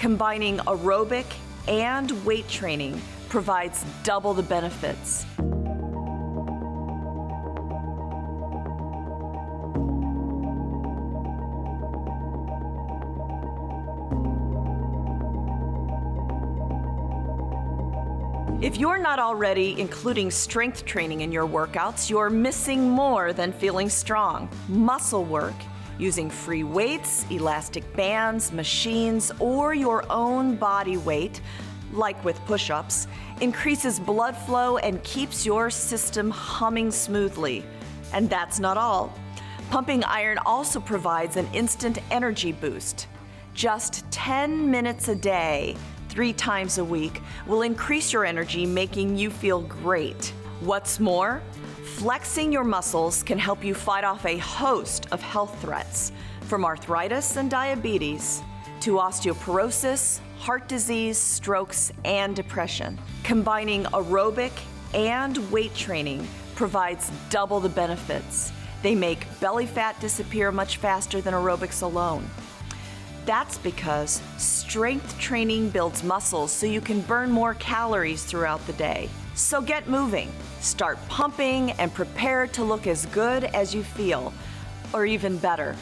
Combining aerobic and weight training provides double the benefits. If you're not already including strength training in your workouts, you're missing more than feeling strong. Muscle work, using free weights, elastic bands, machines, or your own body weight, like with push-ups, increases blood flow and keeps your system humming smoothly. And that's not all. Pumping iron also provides an instant energy boost. Just 10 minutes a day, 3 times a week, will increase your energy, making you feel great. What's more, flexing your muscles can help you fight off a host of health threats, from arthritis and diabetes to osteoporosis, heart disease, strokes, and depression. Combining aerobic and weight training provides double the benefits. They make belly fat disappear much faster than aerobics alone. That's because strength training builds muscles so you can burn more calories throughout the day. So get moving, start pumping, and prepare to look as good as you feel, or even better.